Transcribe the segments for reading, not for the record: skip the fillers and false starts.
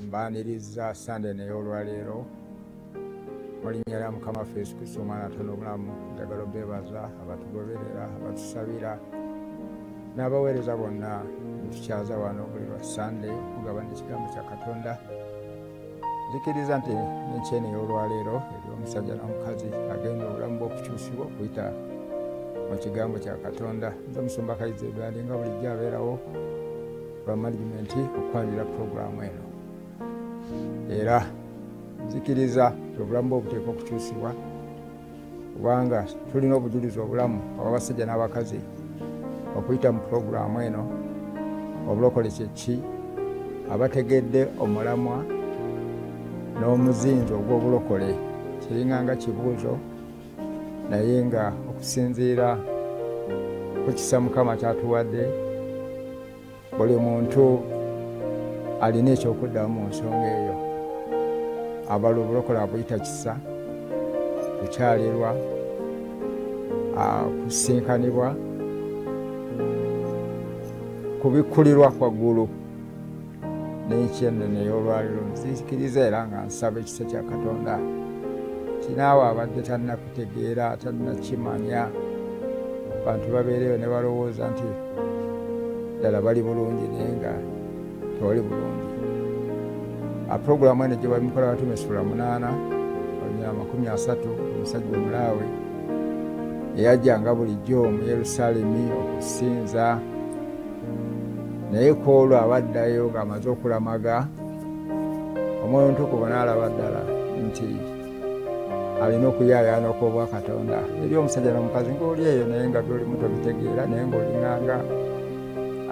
mbaniriza Sunday n'ey'olwaleero mu linnya lya Mukama waffe Yesu Kristo omwana atono omulamu. Njagala obeebaza abatugoberera, abatusabira n'abaweereza bonna tukyaza wano buli lwa Sunday okugabana ekigambo kya Katonda. Nzikiriza nti n'enkyene ey'olwaleero eri omusajja n'omukazi agenda obulamu bw'okukyusibwa okuyita mu kigambo kya Katonda. Nze Musumba Kayiza Edward nga bulijjo abeerawo lwa management okwanjula puroguramu eno, era nzikiriza obulamu bwe buteekwa okukyusibwa kubanga tulina obujulizi obulamu obw'abasajja n'abakazi okuyita mu puroguramu eno. Obulokole kye ki? Abategedde omulamwa n'omuzinzo ogw'obulokole kiringa nga kibuuzo, naye nga okusinziira ku kisa Mukama kyatuwadde, buli muntu alina ekyokuddamu mu nsonga eyo. Abala obulokole abuyita kisa, kukyalirwa, kusinkanibwa, kubikkulirwa kwaggulu. N'enkyene ey'olwaleero nzikiriza era nga nsaba ekisa kya Katonda kinaawe abadde tannakutegeera, tannakimanya, abantu babeereyo ne balowooza nti ddala bali bulungi naye nga tewali bulungi. Puroguramu eno gye bamukola Batume essula 8 30 omusajja omulaawe eyajjanga bulijjo mu Yerusaalemi okusinza, naye ku olwo abaddayo ng'amaze okulamaga, Omwoyo Omutukuvu n'alaba ddala nti alina okuyaayaana okw'obwa Katonda eri omusajja n'omukazi ng'oli eyo naye nga by'olimu tobitegeera, naye ng'olinganga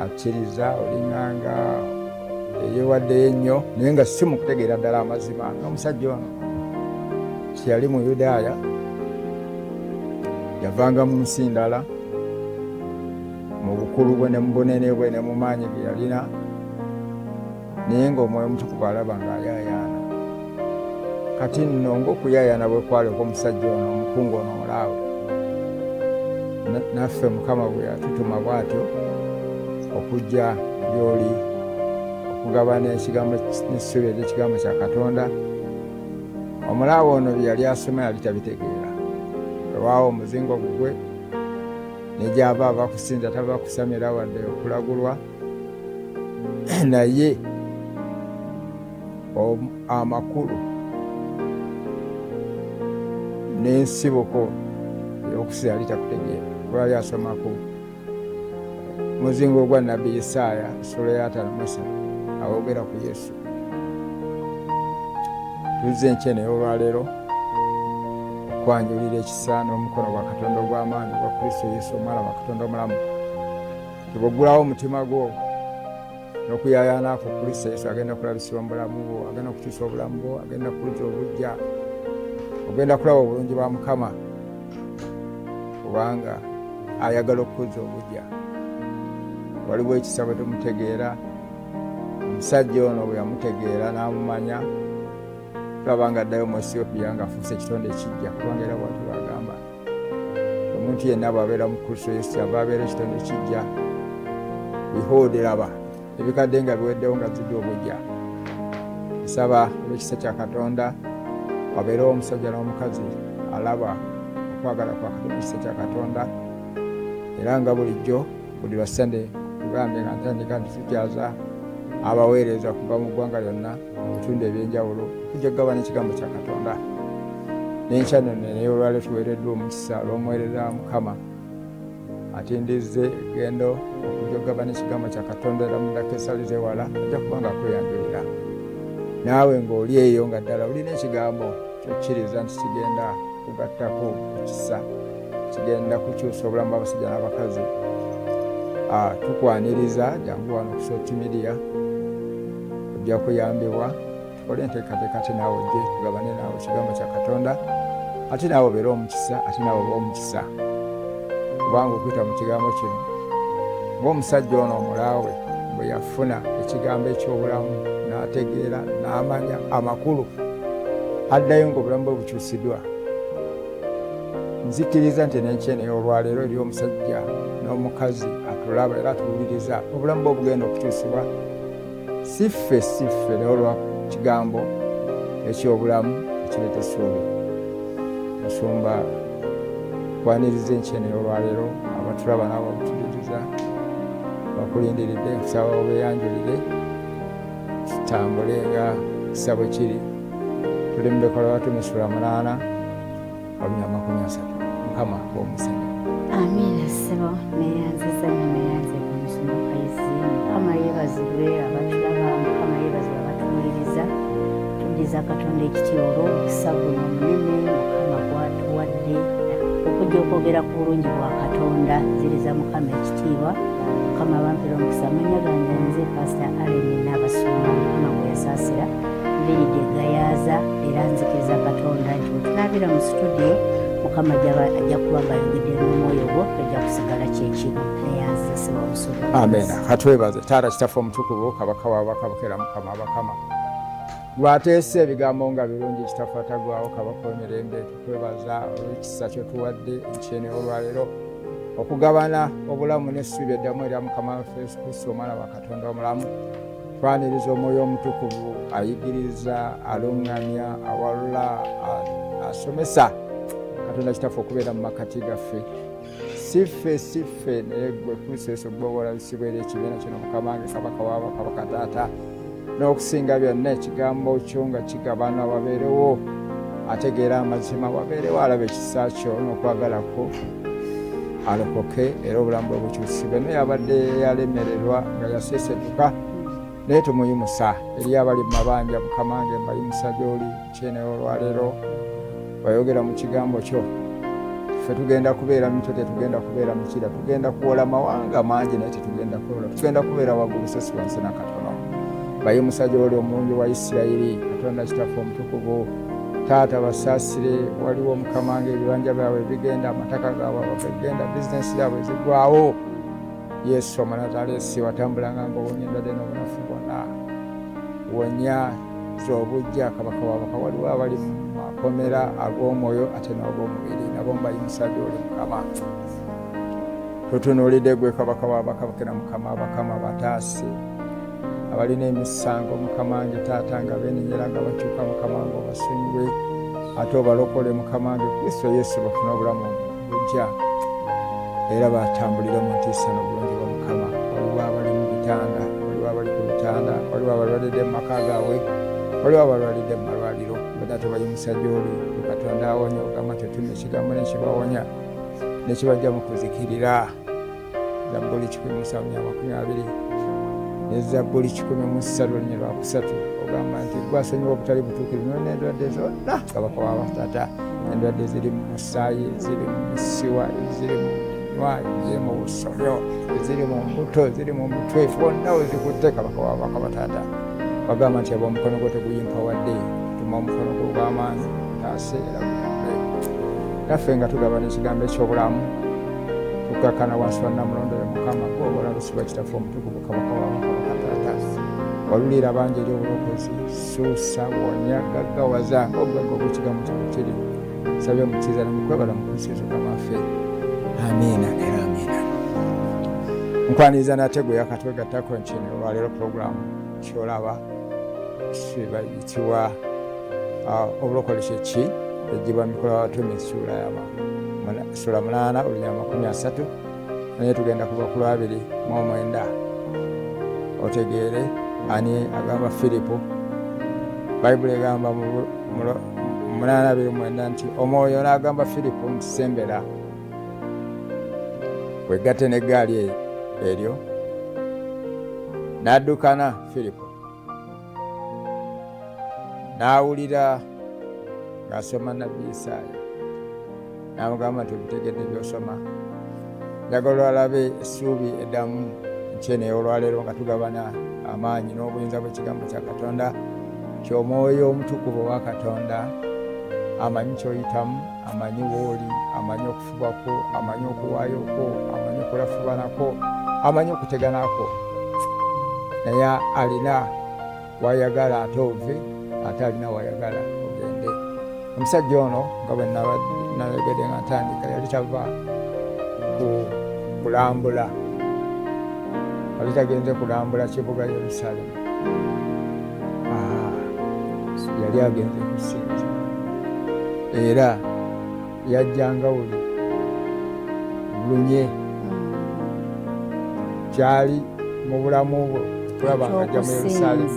akkiriza, olinganga eyeewaddeyo ennyo naye nga si mu kutegeera ddala amazima. N'omusajja ono kiyali mu Yudaaya, yavanga mu nsi ndala mu bukulu bwe ne mu bunene bwe ne mu maanyi ge yalina, naye ng'Omwoyo Omutukuvu alaba ng'ayaayaana. Kati nno ng'okuyaayaana bwe kwali okw'omusajja ono omukungu ono omulaawe, naffe Mukama bwe yatutuma bw'atyo okujja by'oli okugabana ekigambo n'essubi ery'ekigambo kya Katonda. Omulaawe ono bye yali asoma yali tabitegeera, olwawo omuzingo gugwe ne gy'aba ava kusinza tava kusamira wadde okulagulwa, naye amakulu n'ensibuko ey'okusinza yali takutegeera kuba yali asomako muzingo gwa Nabbi Isaaya essula ya 53 awogera ku Yesu. Tuzze enkyene ey'olwaleero okwanjulira ekisa n'omukono gwa Katonda ogw'amaanyi gwa Kristo Yesu omwana wa Katonda omulamu. Tibw'oggulawo omutima gwo n'okuyaayaana ku Kristo Yesu, agenda kulabisibwa mu bulamu bwo, agenda kukyusa obulamu bwo, agenda kuzza obujja, ogenda kulaba obulungi bwa Mukama kubanga ayagala okuzza obujja. Waliwo ekisa bwe tumutegeera, omusajja ono bwe yamutegeera n'amumanya, tulaba nga addayo mu Ethiopia ng'afuuse ekitonde ekijja, kubanga era bw'atyo bagamba omuntu yenna bw'abeera mu Kristo Yesu ava abeera ekitonde ekijja. Behold, laba ebikadde nga biweddewo nga zijja obujja. Nsaba olw'ekisa kya Katonda wabeerewo omusajja n'omukazi alaba okwagala kwa Katonda, ekisa kya Katonda, era nga bulijjo buli lwa Sunday kugambye nga ntandika nti tukyaza abaweereza okuva mu ggwanga lyonna mu bitundu eby'enjawulo okujja kugabana ekigambo kya Katonda. N'enkya nno ey'olwaleero tuweereddwa omukisa olw'omuweereza wa Mukama atindizze egendo okujja okugabana ekigambo kya Katonda, era mundako esalize wala ajja kuba nga akweyanjulira. Naawe ng'oli eyo nga ddala olina ekigambo kyokkiriza nti kigenda kugattako ekisa, kigenda kukyusa obulamu bw'abasajja n'abakazi, tukwaniriza jangu wano ku social media ojja kuyambibwa, tukole enteekateeka ate naawe ojje tugabane naawe ekigambo kya Katonda, ate naawe obeere omukisa, ate naawe oba omukisa, kubanga okuyita mu kigambo kino ng'omusajja ono omulaawe bwe yafuna ekigambo eky'obulamu n'ategeera n'amanya amakulu, addayo ng'obulamu bwe bukyusiddwa. Nzikiriza nti n'enkyene ey'olwaleero eri omusajja n'omukazi atulaba era atuwuliriza, obulamu bwe obugenda okukyusibwa. Siffe n'olwa kigambo ekyobulamu ekireeta essuubi. Musumba kwaniriza enkyene olwaleero abatulaba nabo batuliriza bakulindiridde kusaba obeyanjulire tutambule nga kisa bwe kiri. Tuli mu Bikola Batume Sura 8 olunya 30. Mukama omusana. Amiina ssebo neyanziza nnyo neyanze ku Musumba Kayisi. Mukama yeebazibwe abatulaba, Mukama yeebazibwe abatuwuliriza. Tuddiza Katonda ekitiibwa olw'omukisa guno omunene Mukama gwatuwadde okujja okwogera ku bulungi bwa Katonda. Nziriza Mukama ekitiibwa. Mukama bampera omukisa. Amannya gange nze Pastor Allen Nabasumba. Mukama gwe yasaasira mbiridde gayaaza era nzikiriza Katonda nti bwe tunaabira mu studio Mukama ajja kuba ng'ayogedde n'omwoyo gwo tojja kusigala kyekimu. Neyanziza ssebo Musumba. Amena. Katwebaze Taata Kitaffe Omutukuvu Kabaka w'abakama Bukera Mukama abakama gwateese ebigambo nga birungi Kitaffe atagwawo Kabaka w'emirembe. Tukwebaza olw'ekisa kyotuwadde enkyene olwaleero okugabana obulamu n'essuubi eddamu erya Mukama waffe Yesu Kristo omwana wa Katonda omulamu. Twaniriza Omwoyo Omutukuvu ayigiriza, aluŋŋamya, awalula, asomesa Katonda Kitaffe okubeera mu makati gaffe. Siffe naye gwe Kristo Yesu gw'obalabisibwa eri ekibiina kino Mukama wange Kabaka w'abakabaka Taata. N'okusinga byonna ekigambo kyo nga kigabana wabeerewo ategeera amazima, wabeerewo alaba ekisa kyo n'okwagalako alokoke era obulamu bwe bukyusibwe. Naye abadde yalemererwa nga yaseesedduka naye tumuyimusa eri abali mu mabanja Mukama wange mbayimusa gy'oli kyene olwaleero wayogera mu kigambo kyo. Ffe tugenda kubeera mito, tetugenda kubeera mukira, tugenda kuwola mawanga mangi naye tetugenda kuwola, tugenda kubeera waggulu so si wansi nakatono. Bayimusa gy'oli omulungi wa Isirayiri Katonda Kitaffe Omutukuvu. Taata basaasire, waliwo Mukama wange ebibanja byabwe bigenda, amataka gaabwe bagenda, bizinesi yaabwe zigwawo. Yesu Omunazaalesi watambulanga ng'owonya endwadde n'obunafu bwonna. Wonya z'obujja Kabaka w'abakama. Waliwo abali mu makomera ag'omwoyo ate n'ag'omubiri, nabo mbayimusa gy'oli Mukama. Tutunuulidde gwe Kabaka w'abakabaka Mukama abakama bataase abalina emisango Mukama wange Taata nga beenenyera nga bakyuka Mukama wange obasonyiwe ate obalokole Mukama wange Kristo Yesu bafune obulamu bujja era batambulire mu ntiisa n'obulungi bwa Mukama. Waliwo abali mu bitanda, waliwo abali ku bitanda, waliwo abalwalidde mu maka gaabwe, waliwo abalwalidde mu malwaliro. Bada tubayimusa gy'oli Katonda awonya ogamba tetume ekigambo nekibawonya nekibajja mu kuzikirira. Zabbuli 120 ne Zabbuli 103 ogamba nti gwasonyiwa obutali butuukirivu n'endwadde zonna Kabaka w'abataata. Endwadde ziri mu musaayi, ziri mu misiwa, ziri mu nwayi, ziri mu busobyo, ziri mu mbuto, ziri mu mutwe, wonna we zikutte Kabaka w'abakama Taata. Bagamba nti aba omukono gwo teguyimpa wadde, tuma omukono gwo ogw'amaanyi taase era guyambe. Naffe nga tugabana ekigambo eky'obulamu tukakkana wansi wa Namulondole Mukama gw'obalabisibwa Kitaffe Omutukuvu Kabaka w'abakabaka Taata. Walulira bangi eri obulokozi, suusa, wonya, gaggawaza ng'obugagga obw'ekigambo kino kiri. Nsabye mukiza nemukwebala mu Kristo Yesu Mukama waffe. Amiina era amiina. Nkwaniriza nate gwe yakatwegattako enkyene olwaleero puroguramu kyolaba bayitibwa obulokole kyeki ejjibwa mu Bikola Batume Sura 8 olunya 30 naye tugenda kuva ku 29. Otegeere ani agamba Firipo. Bayibuli egamba mu 8:29 nti Omwoyo n'agamba Firipo nti sembera wegatte n'eggaali eryo. N'addukana Firipo n'awulira ng'asoma Nnabbi Isaaya, n'amugamba nti obitegedde by'osoma. Njagala olabe essuubi eddamu enkyene olwaleero nga tugabana amaanyi n'obuyinza bw'ekigambo kya Katonda ky'Omwoyo Omutukuvu owa Katonda amanyi ky'oyitamu, amanyi w'oli, amanyi okufubako, amanyi okuwaayoko, amanyi okulafubanako, amanyi okuteganako. Naye alina wayagala ate ove, ate alina wayagala ogende. Omusajja ono nga bwe nayogedde nga ntandika yali tava kulambula, yali tagenze kulambula kibuga Yerusaalemu. yali agenze kusinza era yajjanga wuli bulunye kyali mu bulamu bwo kulaba nga ajja mu Yerusaalemi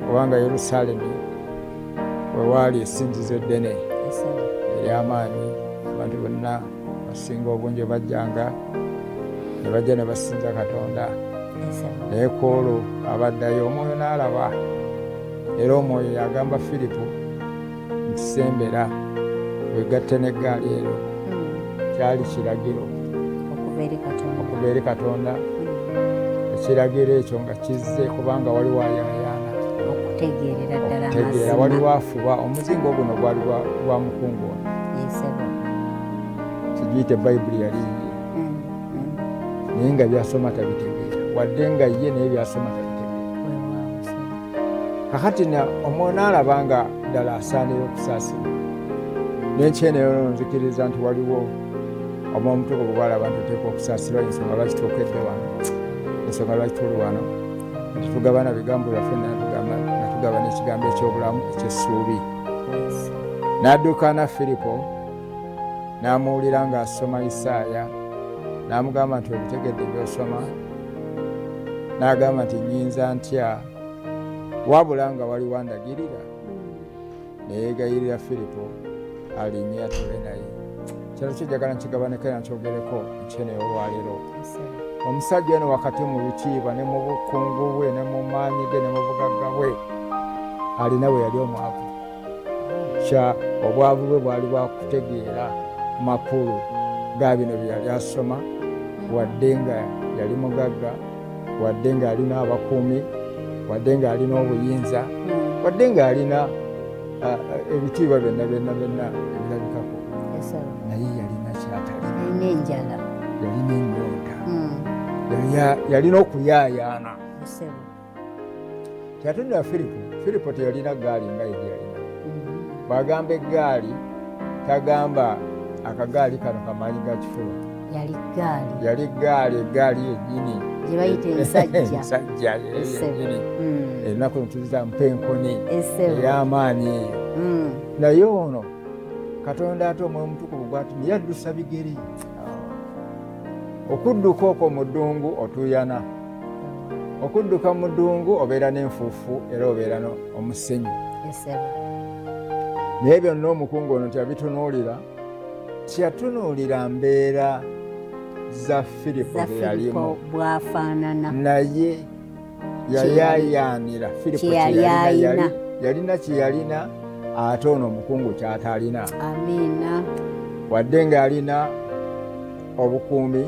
kubanga Yerusaalemi wewaali essinzizo eddene ery'amaanyi abantu bonna basinga obungi bajjanga ne bajja ne basinza Katonda naye ku olwo abaddayo omwoyo n'alaba era omwoyo yagamba Firipo nti sembera wegatte n'eggaali ero kyali kiragiro okuva eri Katonda ekiragiro ekyo nga kizze kubanga waliwo ayaayaana okutegeera waliwo afuba omuzingo guno gwali gwa mukungu kigiyite bayibuli yali ye naye nga byasoma tabitegeera wadde nga ye naye byasoma tabitegeera kakati omwoyo n'alaba nga ddala asaanira okusaasirwa n'ekyeneyo nzikiriza nti waliwo omwomutukuvu bwalaba nti oteeka okusaasirwa ensonga lwaki twokedde wano ensonga lwaki tuli wano nti tugabana bigambo byaffe natugaba n'ekigambo ekyobulamu ekyessuubi n'addukaana Firipo n'amuwulira ng'asoma Isaaya n'amugamba nti obitegedde by'osoma n'agamba nti nnyinza ntya wabula nga wali wandagirira neyeegayirira Firipo alinye atule naye kyalo kijagala nkigabaneko era nkyogereko nkyeneyo olwaleero omusajja ono wakati mu bitiibwa ne mu bukungu bwe ne mu maanyi ge ne mu bugagga bwe alina we yali omwavu kya obwavu bwe bwali bwakutegeera makulu ga bino bye yali asoma wadde nga yali mugagga wadde nga alina abakuumi wadde nga alina obuyinza wadde nga alina ebitiibwa byonna ebirabikako naye yalina kyatalina yalina ennyonta yalina okuyaayaana kyatunira Firipo teyalina gaali nga yegye yalina bw'agamba eggaali tagamba akagaali kano kamaanyi ga kifuba yali eggaali yennyini gyebayita ensajja yennyini enaku ntuliza mpenkoni ey'amaanyi eyo naye ono Katonda ate omwoyo omutukuvu gwati naye addusa bigere okudduka okwo mu ddungu otuyana okudduka mu ddungu obeera n'enfuufu era obeera omusenyu naye byonna omukungu ono tyabitunuulira kyatunuulira mbeera za Firipo yalimu bwafaanana naye yayaayaanira Firipo yalina kyeyalina ate ono omukungu kyatalina wadde nga alina obukuumi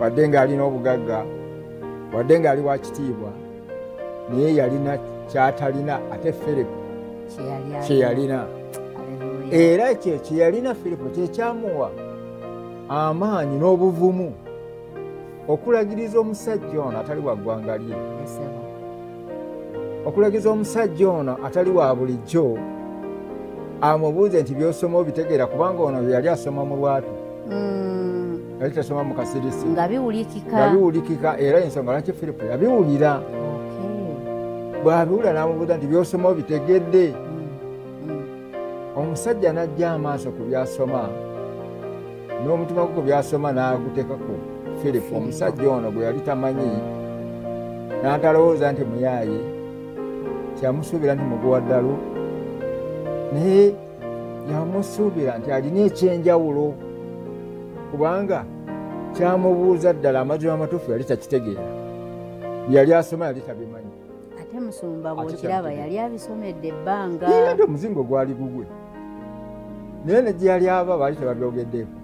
wadde nga alina obugagga wadde nga ali wa kitiibwa naye yalina kyatalina ate Firipo kyeyalina era ekyo kyeyalina Firipo kyekyamuwa amaanyi n'obuvumu okulagiriza omusajja ono atali wa ggwanga lye okulagiriza omusajja ono atali wa bulijjo amubuuze nti byosoma obitegeera kubanga ono yali asoma mu lwatu yali tasoma mu kasirisi nga biwulikika era ensonga lwaki Firipo yabiwulira bw'abiwulira n'amubuuza nti byosoma obitegedde omusajja n'ajja amaaso ku byasoma n'omutima gwe ku byasoma n'aguteeka ku Firipo omusajja ono gwe yali tamanyi n'atalowooza nti muyaaye kyamusuubira nti muguwa ddalu naye yamusuubira nti alina ekyenjawulo kubanga kyamubuuza ddala amazima amatuufu yali takitegeera byali asoma yali tabimanyi ate musumba bw'okiraba yali abisomedde ebbanga nti omuzingo gwali gugwe naye ne gye yali aba baali tebabyogeddeeko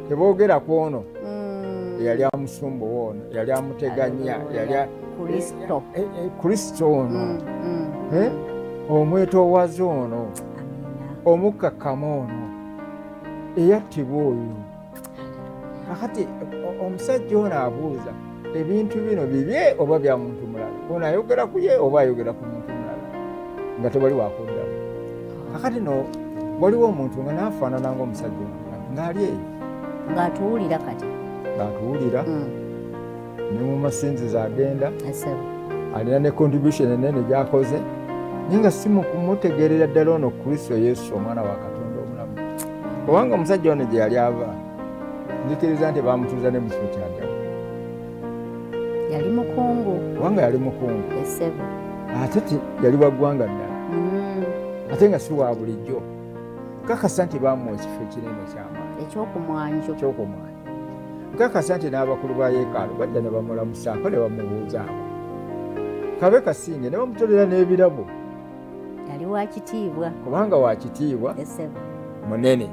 teboogera ku ono eyali amusumba ono yali amuteganya yali Kristo ono omwetoowaze ono omukkakkamu ono eyattibwa oyo kakati omusajja ono abuuza ebintu bino bibye oba bya muntu mulala ono ayogera ku ye oba ayogera ku muntu mulala nga tewali wakuddamu kakati no waliwo omuntu nga naafaanana ng'omusajja ono ng'ali eyo ng'atuwulira kati ng'atuwulira ne mu masinzizo agenda alina ne contribution enene gy'akoze naye nga si mu kumutegeerera ddala ono Kristo Yesu omwana wa Katonda omulamu. Kubanga omusajja ono gye yali ava nzikiriza nti bamutuuza ne mu kifo kyanjawulo. Yali mukungu. Kubanga yali mukungu. Esebo. Ate yali wa ggwanga ddala. Ate nga si wa bulijjo. Nkakasa nti bamuwa ekifo kinene ky'amaanyi. Ekyokumwanjo. Nkakasa nti n'abakulu ba yeekaalu bajja ne bamulamusaako ne bamubuuzaako. Kabe kasinge ne bamutolera n'ebirabo. Yali wa kitiibwa. Kubanga wa kitiibwa. Esebo. Munene.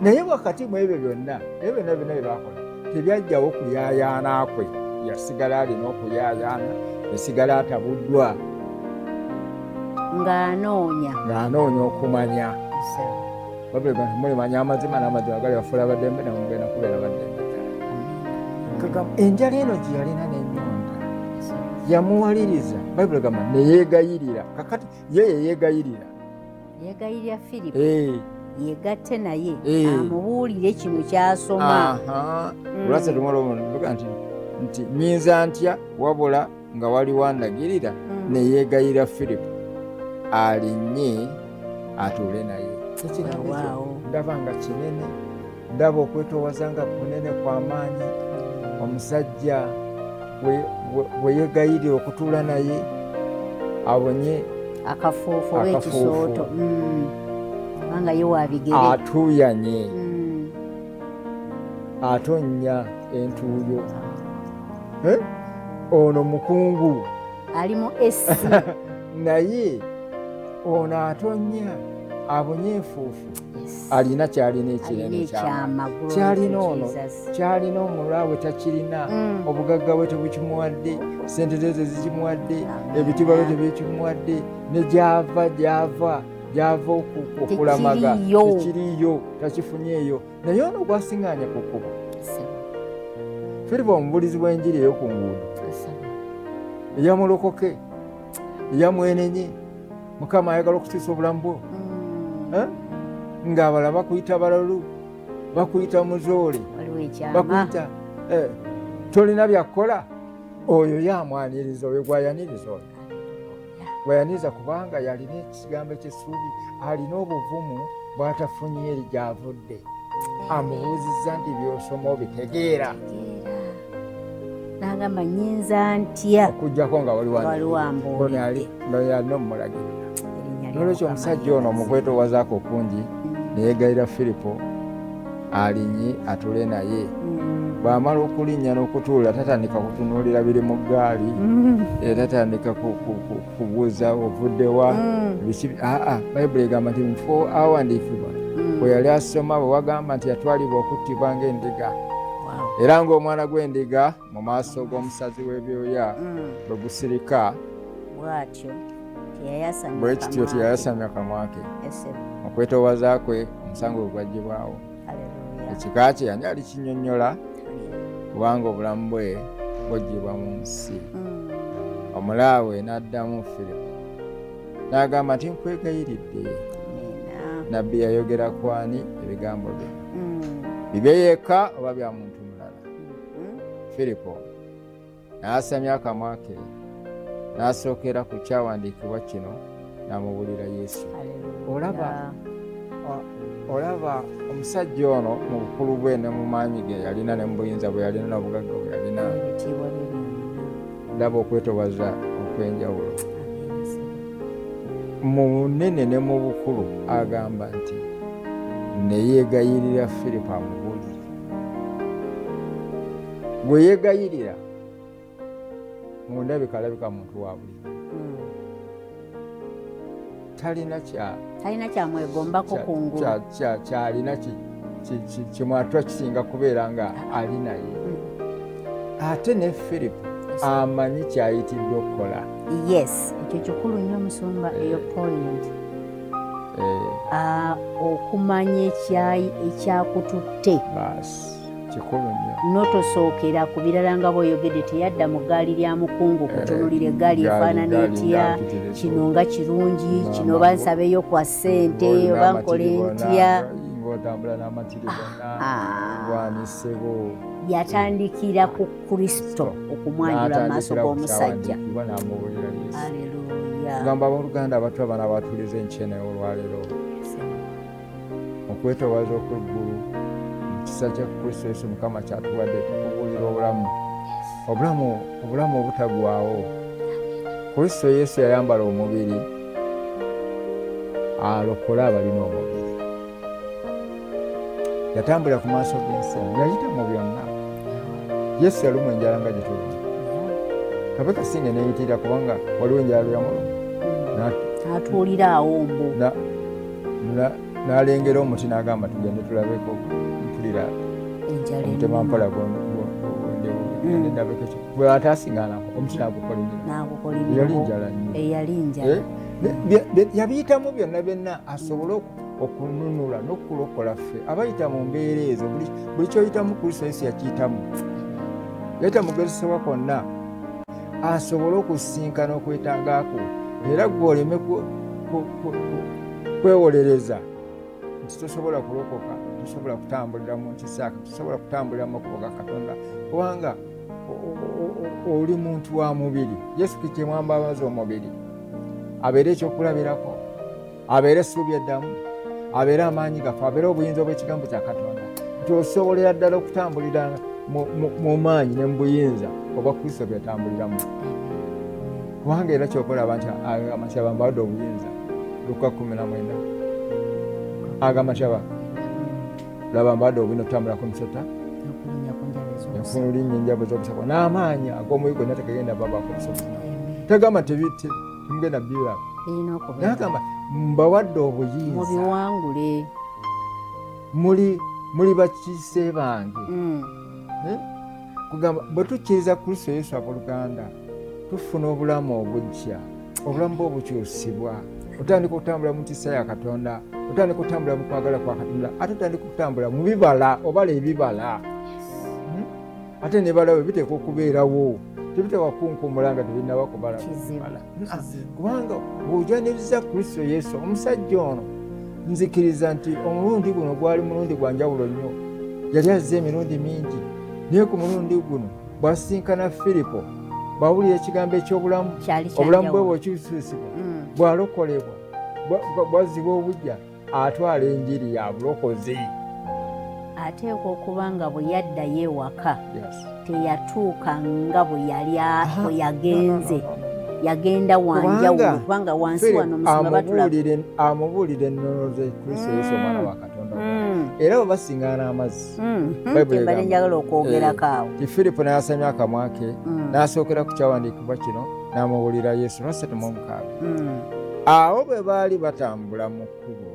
Naye wakati mu ebyo byonna bye baakola tebyajjawo kuyaayaana kwe. Yasigala alina okuyaayaana, yasigala atabuddwa. Ng'anoonya okumanya. Mulimanya amazima n'amazima gali bafuula baddembe ne mugenda kubeera baddembe. Enjala eno gye yalina n'ennyonta yamuwaliriza, Bayibuli egamba ne yeegayirira. Kakati ye yeegayirira. Yeegayirira Firipo. Yeegatte naye amubuulire kino ky'asoma. Olwasa tumaloga nti nyinza ntya wabula nga waliwo andagirira, ne yeegayirira Firipo alinnye atuule naye. Ndaba nga kinene, ndaba okwetoowaza nga kunene kw'amaanyi. Omusajja bwe yeegayirira okutuula naye abonye akafuufu oba ekisooto kubanga ye wa bigere. Atuuyanye, atonnya entuuyo. Ono mukungu ali mu esi naye ono atonnya abonye enfuufu. Alina kyalina ekinene ky'amagulu. Kyalina ono, kyalina omulaawe takirina, obugagga bwe tebukimuwadde, sente ze zikimuwadde, ebitiibwa bye tebikimuwadde, ne gyava okulamaga tekiriyo, takifunyeeyo. Naye ono gwasiŋŋaanya ku kkubo. Firipo omubuulizi bw'enjiri ey'oku nguudo, eyamulokoke, eyamwenenye, Mukama ayagala okukyusa obulamu bwo. Ng'abalala bakuyita balalu, bakuyita muzoole, bakuyita tolina byakukola. Oyo yamwaniriza, oyo gwayaniriza. Oyo gwayaniriza kubanga yalina ekigambo ky'essuubi, alina obuvumu bw'atafunye eri gy'avudde. Amubuuzizza nti by'osoma obitegeera. N'agamba nyinza ntya okuggyako nga yalina omulagirira. Nolwekyo omusajja ono omukwetoowazaako kungi ne yeegayirira Firipo alinnye atuule naye. Bw'amala okulinnya n'okutuula tatandika kutunuulira biri mu ggaali, tatandika kubuuza ovuddewa. Bayibuli egamba nti mufo awandiikibwa bwe yali asoma bwe wagamba nti yatwalibwa okuttibwa ng'endiga. Era ng'omwana gw'endiga mu maaso g'omusazi w'ebyoya bwe gusirika, bwe kityo teyayasamya kamwa ke. Okwetoowaza kwe omusango gwe gwaggyibwawo. Ekika kye yani alikinnyonnyola kubanga obulamu bwe bwaggyibwa mu nsi. Omulaawe n'addamu Firipo n'agamba nti nkwegayiridde. Nabbi yayogera ku ani ebigambo bye? Bibye yekka oba bya muntu mulala? Firipo n'asamya akamwa ke n'asookera ku kyawandiikibwa kino n'amubuulira Yesu. Olaba omusajja ono mu bukulu bwe ne mu maanyi ge yalina ne mu buyinza bwe yalina n'obugagga bwe yalina, ndaba okwetoowaza okw'enjawulo. Mu bunene ne mu bukulu agamba nti ne yeegayirira Firipo amubuulire. Gwe yeegayirira mu ndabika alabika muntu wa bulijjo. Talina kyamwegombako ku ngulu. Kyalina kimwatwa kisinga kubeera nga ali naye. Ate ne Firipo amanyi kyayitiddwa okukola. Yes, ekyo kikulu nnyo musumba eyo point. Okumanya ekyakututte. Basi kikulu nnyo. Notosookera ku birala nga bw'oyogedde, teyadda mu ggaali lya mukungu kutunulira eggaali efaanana etya, kino nga kirungi, kino bansabeyo kwa ssente oba nkole ntya. Ng'otambula n'amatiri gonna bwanisebo. Yatandikira ku Kristo okumwanjula mu maaso g'omusajja. N'amubuulira Yesu. Haleluya. Gamba abooluganda abato abana abatuuliza enkyene olwaleero okwetowaza okw'eggulu mu kisa kya Kristo Yesu Mukama kyatuwadde tukubuulira obulamu obutagwawo. Kristo Yesu yayambala omubiri alokole abalina omubiri. Yatambulira ku maaso g'ensi, yayita mu byonna. Yesu yalumwa enjala nga gye tulumwa. Kabaka singa neeyitirira kubanga waliwo enjala luyamuluma n'atuulira awo mbu n'alengera omuti n'agamba tugende tulabeko mpulira omutemampola bwe ataasinganako omuti n'agukolimira. Yali njala nnyo. Yabiyitamu byonna asobole okununula n'okulokola ffe abayita mu mbeera ezo. Buli kyoyitamu Kristo Yesu yakiyitamu. Yayita mugezesebwa konna asobole okusinkana okwetangako era gw'oleme kwewolereza nti tosobola kulokoka, tosobola kutambulira mu nkisaaka, tosobola kutambulira mu makubo ga Katonda kubanga oli muntu wa mubiri. Yesu Kristo mwambabaza omubiri abeere ekyokulabirako, abeere essuubi eddamu, abeere amaanyi gaffe, abeere obuyinza obw'ekigambo kya Katonda nti osobolera ddala okutambulira mu maanyi ne mu buyinza obwa Kristo byatambuliramu. Kubanga era kyokolaba nti amasaba mbawadde obuyinza. Luka 19 agamasaba laba mbawadde obuyinza okutambula ku misota enfunulinnya enjabu z'obusakwa n'amaanyi ag'omubiri gonna tegagenda babako obusobozi. Tagamba temugenda biraba nagamba mbawadde obuyinza mubiwangule, muli bakiise bange. Kugamba bwe tukkiriza Kristo Yesu abooluganda tufuna obulamu obujja, obulamu bwe obukyusibwa. Otandika okutambula mu ntiisa ya Katonda, otandika okutambula mu kwagala kwa Katonda, ate otandika okutambula mu bibala, obala ebibala. Ate nebala bwe biteeka okubeerawo, tebiteekwa kunkumula nga tebinaba kubala bibala. Kubanga bw'ojaniriza Kristo Yesu, omusajja ono nzikiriza nti omulundi guno gwali mulundi gwa njawulo nnyo. Yali azze emirundi mingi, naye ku mulundi guno bw'asinkana Firipo, bw'awulira ekigambo eky'obulamu, obulamu bwe bw'okyusiusibwa, bw'alokolebwa, bw'azzibwa obujja, atwala enjiri ya bulokozi. Ateekwa okuba nga bwe yaddayo ewaka teyatuuka nga bwe yagenze, yagenda wanjawulo kubanga wansi wano musonga batulaba. Amubuulira ennono ze Kristo Yesu omwana wa Katonda. Era bwe basiŋŋaana amazzi, mbadde njagala okwogerako awo. Firipo n'asamya akamwa ke n'asookera ku kyawandiikibwa kino n'amubuulira Yesu. 3:6. Awo bwe baali batambula mu kkubo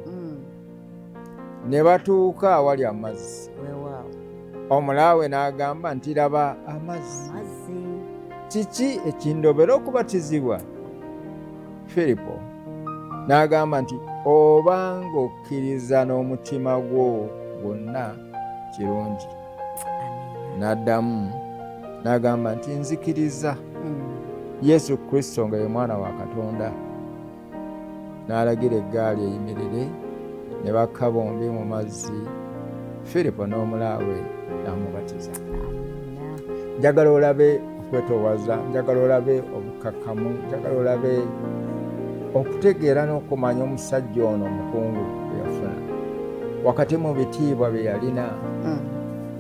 ne batuuka awali amazzi, omulaawe n'agamba nti laba amazzi, kiki ekindobera okubatizibwa? Firipo n'agamba nti obanga okkiriza n'omutima gwo gwonna kirungi. N'addamu n'agamba nti nzikiriza Yesu Kristo nga ye mwana wa Katonda. N'alagira eggaali eyimirire, ne bakka bombi mu mazzi, Firipo n'omulaawe n'amubatiza. Njagala olabe okwetowaza, njagala olabe obukakkamu, njagala olabe okutegeera n'okumanya omusajja ono omukungu bwe yafuna wakati mu bitiibwa bye yalina.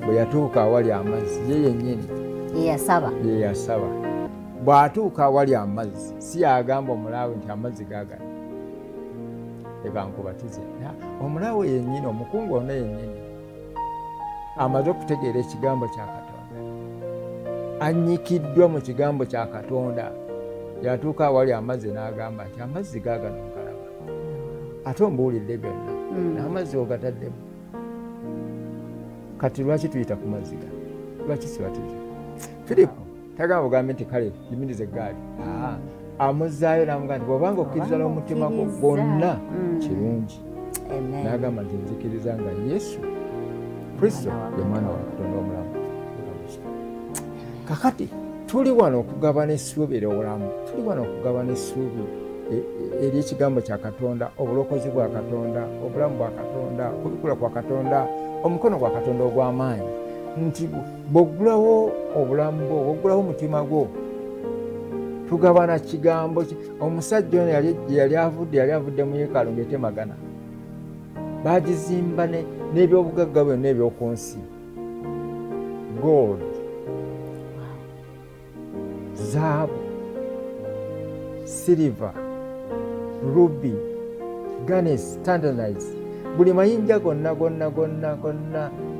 Bwe yatuuka awali amazzi, ye yennyini ye yasaba. Bw'atuuka awali amazzi si yagamba omulaawe nti amazzi gaagala leka nkubatize. Omulaawe yennyini, omukungu ono yennyini amaze okutegeera ekigambo kya Katonda, annyikiddwa mu kigambo kya Katonda. Yatuuka awali amazzi n'agamba nti amazzi gaagala ogalaba, ate ombuulidde byonna n'amazzi ogataddemu. Kati lwaki tuyita ku mazzi gano? Lwaki sibatiza? Firipo tagama bugambe nti kale yimiriza eggaali. Amuzzaayo n'amugamba nti bw'obanga okkiriza n'omutima gwo gwonna kirungi. N'agamba nti nzikiriza nga Yesu Kristo ye mwana wa Katonda omulamu. Kakati tuli wano okugabana essuubi ery'obulamu, tuli wano okugabana essuubi ery'ekigambo kya Katonda, obulokozi bwa Katonda, obulamu bwa Katonda, okubikula kwa Katonda, omukono gwa Katonda ogw'amaanyi. Nti bw'oggulawo obulamu bwo, bw'oggulawo omutima gwo, tugabana kigambo. Omusajja ono yali avudde mu yeekaalu ng'etemagana, bagizimba n'ebyobugagga byonna eby'oku nsi, gold, zaabu, silver, ruby, garnet, tanzanite, buli mayinja gonna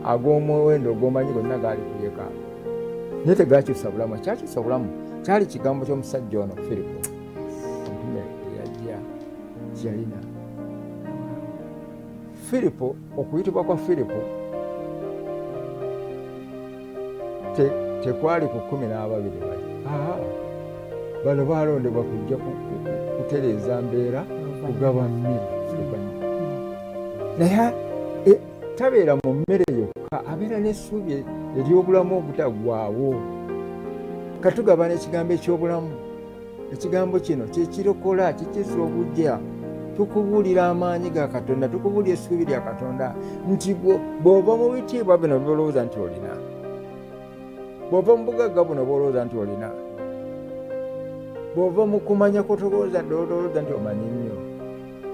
ag'omuwendo ogw'omanyi gonna gaali ku yeekaalu, naye tegakyusa bulamu. Kyakyusa bulamu kyali kigambo ky'omusajja ono Firipo, omutume eyajja kyeyalina. Firipo, okuyitibwa kwa Firipo tekwali ku 12 bali. Bano baalondebwa kujja kutereeza mbeera, kugaba mmere. Naye tabeera mu mmere yokka, abeera n'essuubi ery'obulamu obutagwawo. Katugaba n'ekigambo eky'obulamu. Ekigambo kino kyekirokola, kikizza obujja. Tukubuulira amaanyi ga Katonda, tukubuulira essuubi lya Katonda nti bw'ova mu bitiibwa bino by'olowooza nti olina, bw'ova mu bugagga buno bw'olowooza nti olina, bw'ova mu kumanya kw'otolowooza nti omanyi nnyo,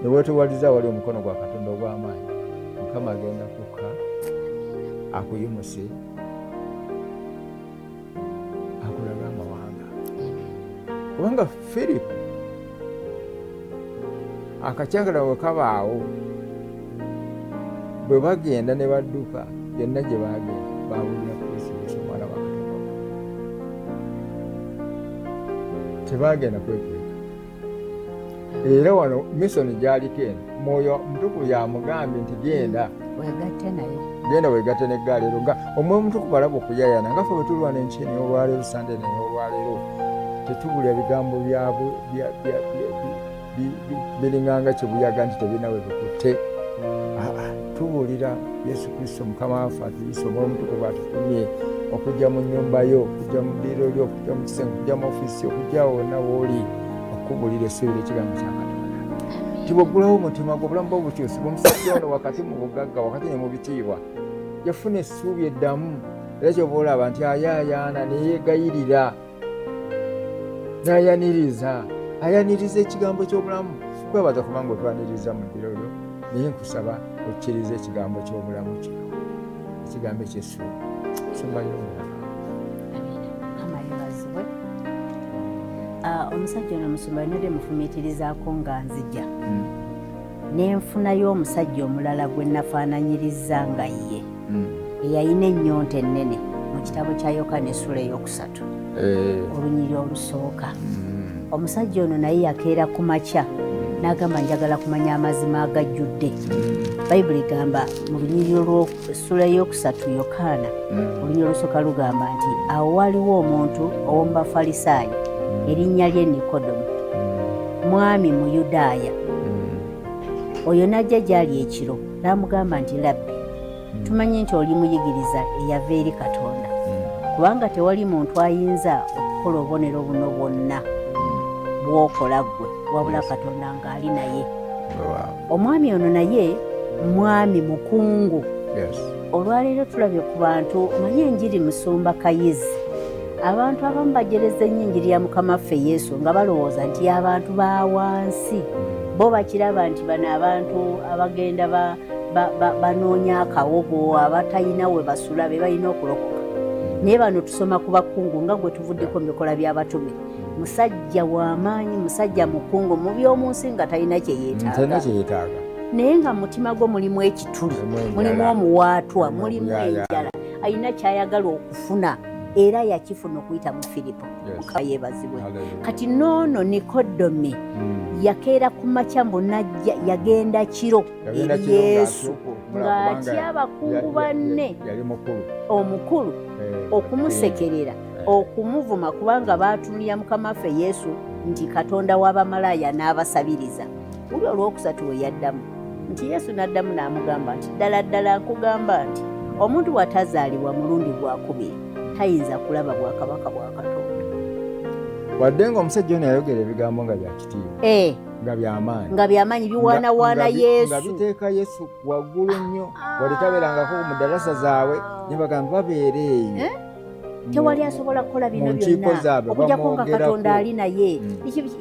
ne weetowaliza wali omukono gwa Katonda ogw'amaanyi, Mukama agenda kukka akuyimuse, akulaga amawanga. Kubanga Firipo akakyagala bwe kabaawo, bwe bagenda ne badduka, byonna gye baagenda baawulira Kristo Yesu omwana wa Katonda. Tebaagenda kwekweka. Era wano misoni gy'aliko eno, Mwoyo Mutukuvu yamugambye nti genda weegatte n'eggaali ero. Nga Omwoyo Mutukuvu alaba okuyayaana, nga ffe bwe tulwana enkyeni olwaleero, sande n'olwaleero, tetubulya bigambo byabwe biringanga kibuyaga nti tebirina we bikutte. Tubuulira Yesu Kristo Mukama waffe atuyise, Omwoyo Mutukuvu atutumye okujja mu nnyumba yo, okujja mu ddiiro lyo, okujja mu kisenge, okujja mu ofiisi, okujja wonna w'oli, okubuulira essuubi ly'ekigambo kya Katonda. Tibwaggulawo omutima gwo, obulamu bwo bukyusibwa. Omusajja ono wakati mu bugagga, wakati ne mu bitiibwa, yafuna essuubi eddamu. Era kyova olaba nti ayaayaana ne yeegayirira, ayaniriza ekigambo ky'obulamu. Kwebaza kubanga otwaniriza mu ddiro lyo, naye nkusaba okkiriza ekigambo ky'obulamu kino, ekigambo eky'essuubi. Nsumbayo omulala. Omusajja ono Musumba nali mufumiitirizaako nga nzija, n'enfunayo omusajja omulala gwe nafaananyiriza nga ye, eyalina ennyonta ennene mu kitabo kya Yokaana essula ey'okusatu, olunyiri olusooka. Omusajja ono naye yakeera ku makya n'agamba njagala kumanya amazima agajjudde. Bayibuli egamba mu lunyiri olw'essula ey'okusatu Yokaana, olunyiri olusooka lugamba nti awo waliwo omuntu ow'omu Bafalisaayo erinnya lye Nikodomu, mwami mu Yudaaya. Oyo n'ajja gy'ali ekiro n'amugamba nti Labbi, tumanyi nti oli muyigiriza eyava eri Katonda, kubanga tewali muntu ayinza okukola obubonero buno bwonna bw'okola ggwe wabula Katonda ng'ali naye. Omwami ono naye mwami mukungu. Olwaleero tulabye ku bantu, manye enjiri musumba kayizi, abantu abamu bajereza ennyo enjiri ya Mukama waffe Yesu nga balowooza nti abantu ba wansi, bo bakiraba nti bano abantu abagenda banoonya akawogo, abatalina we basula be balina okulokoka. Naye bano tusoma ku bakungu nga gwe tuvuddeko mu bikola by'abatume. Musajja w'amaanyi, musajja mukungu mu by'omu nsi nga talina kye yeetaaga, naye nga mutima gwo mulimu ekituli, mulimu omuwaatwa, mulimu enjala, alina kyayagala okufuna, era yakifuna okuyita mu Firipo. Mukama yeebazibwe. Kati noono Nikodome yakeera ku makya mbonajja, yagenda kiro eri Yesu ng'atya abakungu banne omukulu okumusekerera, okumuvuma, kubanga baatunuulira Mukama waffe Yesu nti Katonda w'abamalaaya n'abasabiriza. Buli olwokusatu we yaddamu nti Yesu n'addamu n'amugamba nti ddala ddala nkugamba nti omuntu bw'atazaalibwa mulundi gwakubiri tayinza kulaba bwakabaka bwa Katonda. Wadde ng'omusajja ono yayogera ebigambo nga bya kitiibwa, nga by'amaanyi biwaanawaana Yesu, nga biteeka Yesu waggulu nnyo, wali tabeerangako mu ddalasa zaabwe, ne bagamba babeera eyo tewali asobola kukola bino byonna okujjako nga Katonda ali naye.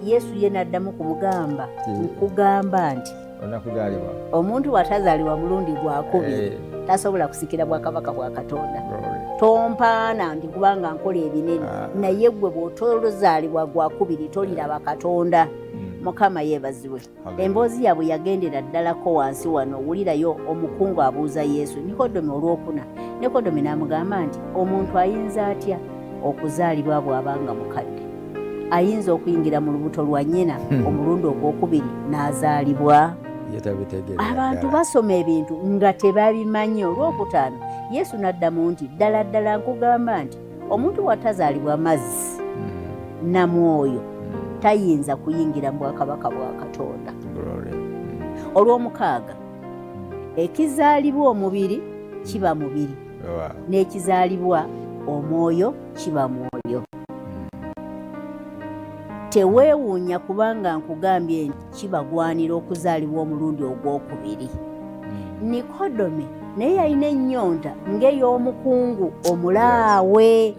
Yesu ye n'addamu kumugamba nkugamba nti omuntu watazaalibwa mulundi gwakubiri tasobola kusikira bwakabaka bwa Katonda. Tompaana nti kubanga nkola ebinene, naye gwe bw'otozaalibwa gwakubiri toliraba Katonda. Mukama yeebazibwe. Emboozi yaabwe yagendera ddalako wansi wano. Owulirayo omukungu abuuza Yesu, Nikodome olwokuna. Nikodome n'amugamba nti omuntu ayinza atya okuzaalibwa bw'abanga mukadde? Ayinza okuyingira mu lubuto lwa nnyina omulundi ogwokubiri n'azaalibwa? Abantu basoma ebintu nga tebabimanyi. Olwokutaano Yesu n'addamu nti ddala ddala nkugamba nti omuntu watazaalibwa mazzi na mwoyo tayinza kuyingira mu bwakabaka bwa Katonda. Olw'omukaaga ekizaalibwa omubiri kiba mubiri, n'ekizaalibwa omwoyo kiba mwoyo. Teweewuunya kubanga nkugambye nti kibagwanira okuzaalibwa omulundi ogwokubiri. Nikodome naye yalina ennyonta ng'ey'omukungu omulaawe,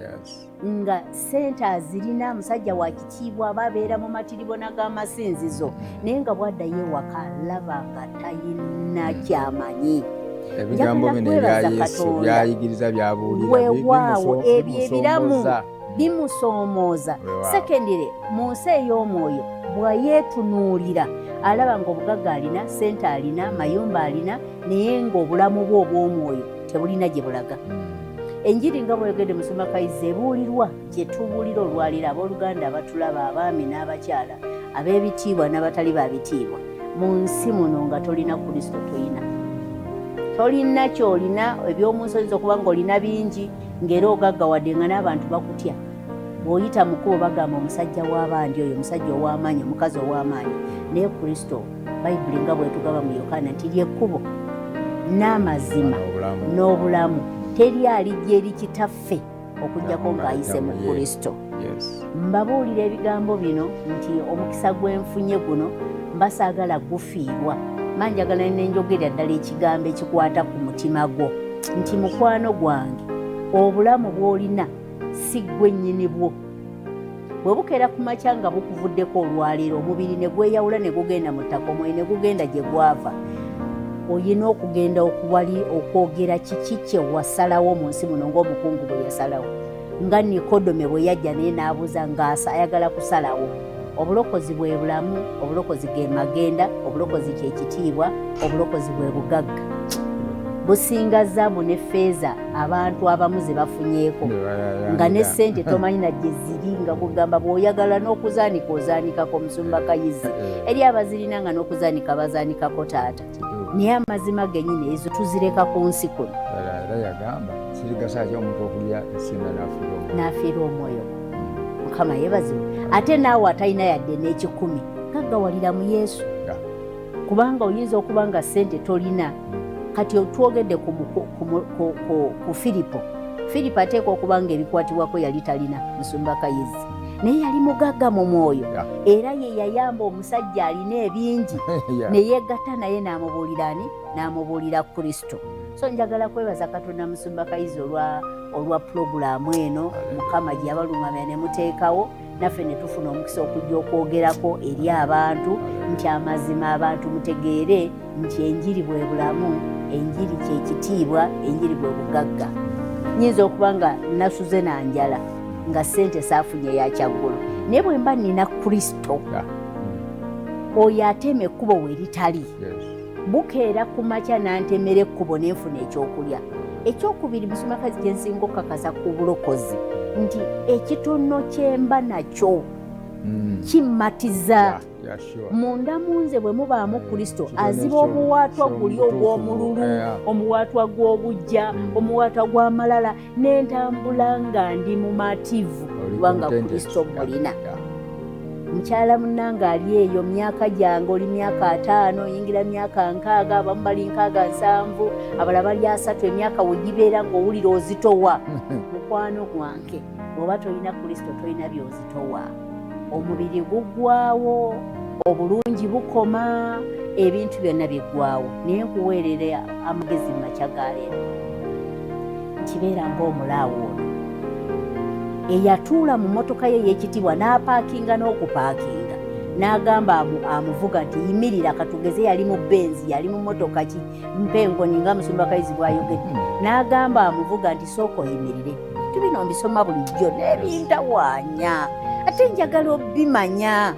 nga sente azirina, musajja wa kitiibwa, ababeera mu matiribona g'amasinzizo, naye nga bw'addayo ewaka laba nga talina kyamanyi. Ebigambo bino ebya Yesu byayigiriza byabuulira weewaawo ebyo ebiramu bimusoomooza. Sekendire mu nsi ey'omwoyo bwayeetunuulira alaba ng'obugagga alina, sente alina, mayumba alina, naye ng'obulamu bwe obw'omwoyo tebulina gye bulaga. Enjiri nga bwegedde Musumakayizi ebuulirwa gye tubuulira olwaliro abooluganda abatulaba, abaami n'abakyala, ab'ebitiibwa n'abatali ba bitiibwa. Mu nsi muno nga tolina Kristo tolina kyolina. Eby'omu nsi oyinza okuba ng'olina bingi ng'era ogaggawadde nga n'abantu bakutya. Bw'oyita mu kkubo bagamba omusajja w'abandi oyo, omusajja ow'amaanyi, omukazi ow'amaanyi. Naye Kristo, Bayibuli nga bwetugaba mu Yokaana nti ly'ekkubo n'amazima n'obulamu. Teri alijja eri kitaffe okujjako ng'ayise mu Kristo. Mbabuulira ebigambo bino nti omukisa gwenfunye guno mbasaagala gufiirwa. Manjagala nenjogerera ddala ekigambo ekikwata ku mutima gwo nti mukwano gwange, obulamu bw'olina si gwe nnyini bwo. Bwe bukeera ku makya nga bukuvuddeko olwaleero, omubiri ne gweyawula ne gugenda mu ttaka, omwoyo ne gugenda gye gwava, oyina okugenda okwogera kiki kye wasalawo mu nsi muno ng'omukungu bwe yasalawo. Nga Nikodome bwe yajja naye n'abuuza ayagala kusalawo. Obulokozi bwe bulamu, obulokozi ge magenda, obulokozi kye kitiibwa, obulokozi bwe bugagga. Businga zaabu ne ffeeza abantu abamu ze bafunyeeko, nga ne ssente tomanyi na gye ziri, nga kugamba bw'oyagala n'okuzaanika ozaanikako Musumakayizi. Eri abazirina nga n'okuzaanika bazaanikako taata. Naye amazima gennyini ezo tuzireka ku nsi kuno. Era yagamba kirigasa ki omuntu okulya essinda n'afiirwa omwoyo. Mukama yeebazibwe. Ate naawe atalina yadde n'ekikumi gaggawalira mu Yesu, kubanga oyinza okuba nga ssente tolina. Kati otwogedde ku Filipo. Filipo ateekwa okuba nga ebikwatibwako yali talina Musumakayizi, naye yali mugagga mu mwoyo, era ye yayamba omusajja alina ebingi ne yeegatta naye n'amubuulira Kristo. So njagala kwebaza Katonda Musumakayizi olwa pulogulaamu eno Mukama gye yabalungamya ne muteekawo, naffe ne tufuna omukisa okujja okwogerako eri abantu nti amazima abantu mutegeere nti enjiri bwe bulamu, enjiri kye kitiibwa, enjiri bwe bugagga. Nyinza okuba nga nasuze na njala nga ssente saafunye ya kyaggulo, naye bwe mba nina Kristo oyo atema ekkubo we litali, bukeera ku makya n'antemera ekkubo n'enfuna ekyokulya. Ekyokubiri Musumakayizi kye nsinga okukakasa ku bulokozi nti ekitono kye mba nakyo kimmatiza. Munda munze bwe mubaamu Kristo aziba omuwaatwa guli ogw'omululu, omuwaatwa gw'obujja, omuwaatwa gw'amalala, n'entambula nga ndi mumativu kubanga Kristo mulina. Mukyala munnange ali eyo myaka gyange, oli myaka 5 oyingira myaka 6, abamu bali 67, abalala bali 3, emyaka we gibeera ng'owulira ozitowa. Mukwano gwange, bw'oba tolina Kristo tolina by'ozitowa. Omubiri guggwaawo, obulungi bukoma, ebintu byonna biggwaawo. Naye nkuweerera amagezi mu makya ga leero nti beera ng'omulaawo ono eyatuula mu mmotoka ye ey'ekitiibwa n'apaakinga n'okupaakinga n'agamba amuvuga nti yimirira katugeze, yali mu benzi, yali mu mmotoka ki mpengoni nga Musumba Kayizi bw'ayogedde, n'agamba amuvuga nti sooka oyimirire. Bintu bino mbisoma bulijjo n'ebintawaanya ate njagala obimanya.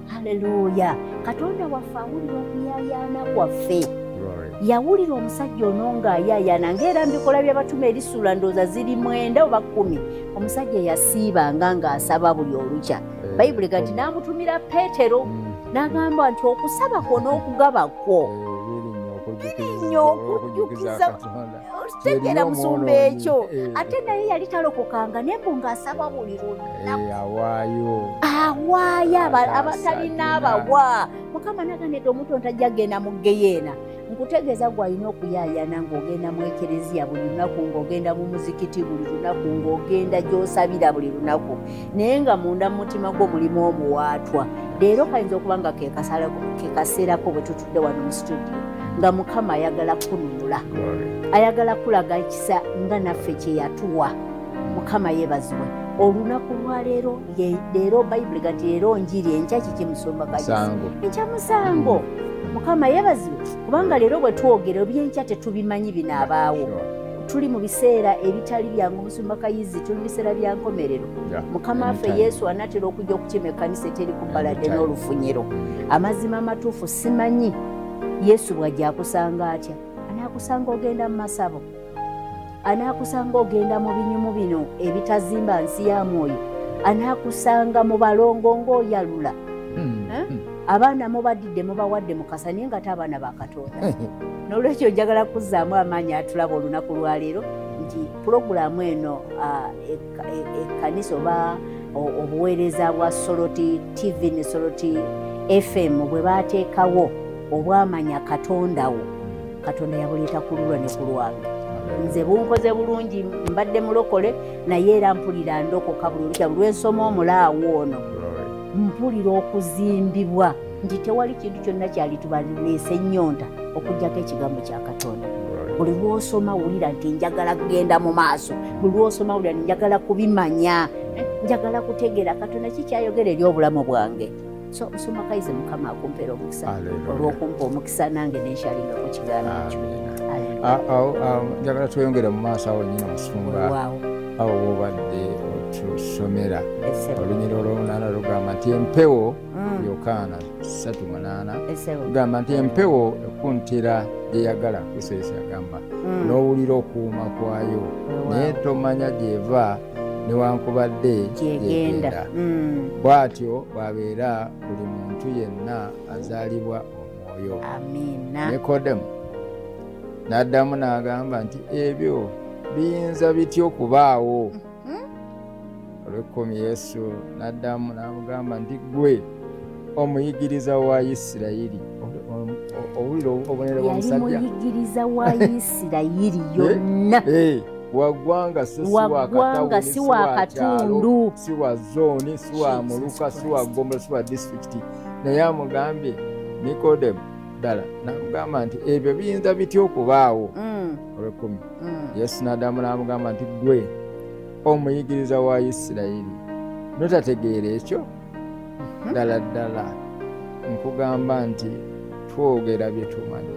Haleluya! Katonda waffe awulira okuyaayaana kwaffe. Yawulira omusajja ono ng'ayaayaana, ng'era mbikola by'abatume erisula ndooza ziri 9 oba 10. Omusajja yasiibanga ng'asaba buli olukya. Bayibuli kati n'amutumira Peetero n'agamba nti okusaba kwo n'okugaba kwo birinnyo okujjukiza tegera musumba ekyo. Ate naye yali talokokanga naye mbu ng'asaba buli lunaku awaayo abatalina abawa. Mukama n'agamba omuntu ontajja genda mu Geyeena. Nkutegeeza gw'alina okuyaayana ng'ogenda mu ekereziya buli lunaku, ng'ogenda mu muzikiti buli lunaku, ng'ogenda gy'osabira buli lunaku, naye nga munda mu mutima gwo mulimu omuwaatwa. Leero kayinza okuba nga ke kaseerako bwe tutudde wano mu studio nga Mukama ayagala kununula, ayagala kulaga ekisa nga naffe kye yatuwa. Mukama yeebazibwe. Olunaku lwa leero Bayibuli gati leero njiri, enkya kiki Musumba Kayizi? Enkya musango. Mukama yeebazibwe kubanga leero bwe twogera ebyenkya tetubimanyi binaabaawo. Tuli mu biseera ebitali byangu Musumba Kayizi, tuli mu biseera bya nkomerero. Mukama waffe Yesu anaatera okujja okukima ekkanisa eteri ku balade n'olufunyiro. Amazima amatuufu simanyi Yesu bw'ajja akusanga atya. Anaakusanga ogenda mu masabo, anaakusanga ogenda mu binyumu bino ebitazimba nsi ya mwoyo, anaakusanga mu balongo ng'oyalula. Abaana mubadidde mubawadde mukasa naye nga abaana ba Katonda. N'olwekyo njagala kuzzaamu amaanyi atulaba olunaku lwa leero nti pulogulaamu eno ekkanisa oba obuweereza bwa Soroti TV ne Soroti FM bwe baateekawo obwamanya Katonda wo, Katonda yabuleeta ku lulwo ne ku lwange. Nze bunkoze bulungi, mbadde mulokole naye era mpulira ndokoka buli olukya lwensoma omulaawo ono. Mpulira okuzimbibwa nti tewali kintu kyonna kyali tubaleese ennyonta okuggyako ekigambo kya Katonda. Buli lw'osoma wulira nti njagala kugenda mu maaso, buli lw'osoma wulira nti njagala kubimanya, njagala kutegeera Katonda kikyayogera eri obulamu bwange. So Musumba Kayizi, Mukama akumpeera omukisa olw'okumpa omukisa nange nenshalinga ku kigaano ekyo. Njagala tweyongere mu maaso awo nnyina Musumba awo wobadde otusomera olunyiro olw'omunaana lugamba nti empewo Yokaana 3:8 gamba nti empewo ekuntira gyeyagala. Kristo Yesu yagamba n'owulira okuwuuma kwayo naye tomanya gy'eva newankubadde gyegenda. Bw'atyo bw'abeera buli muntu yenna azaalibwa omwoyo. Nikodemu n'addamu n'agamba nti ebyo biyinza bitya okubaawo? Olw'ekkumi Yesu n'addamu n'amugamba nti gwe omuyigiriza wa Isirayiri, owulira obubonero bw'omusajja, yali muyigiriza wa Isirayiri yonna, waggwanga si wa katundu, si wa zooni, si wa muluka, si wa Gombe, si wa disitulikiti. Naye amugambye Nikodemu ddala n'amugamba nti ebyo biyinza bitya okubaawo? Olw'ekkumi Yesu n'addamu n'amugamba nti gwe omuyigiriza wa Isirayiri notategeera ekyo? Ddala ddala nkugamba nti twogera bye tumanyi,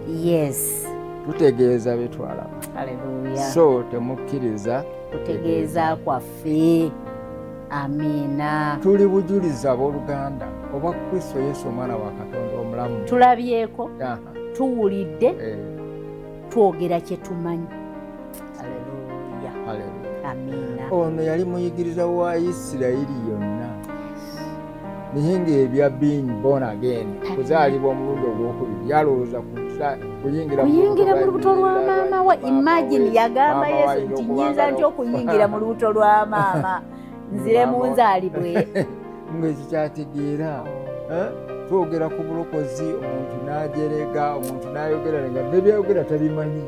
tutegeeza bye twalaba. So temukkiriza kutegeeza kwaffe. Amiina. Tuli bujulizi abooluganda obwa Kristo Yesu omwana wa Katonda omulamu. Tulabyeko, tuwulidde, twogera kye tumanyi. Amiina. Ono yali muyigiriza wa Isirayiri yonna. Naye ng'ebya being born again, kuzaalibwa omulundi ogwokubiri, yalowooza kuyingira mu lubuto lwa maama we. Imagine yagamba Yesu nti nyinza nti okuyingira mu lubuto lwa maama nzire mu nzaalibwe. Ng'ekyo kyategeera. Twogera ku bulokozi, omuntu n'ajerega, omuntu n'ayogera nga nebyayogera tabimanyi.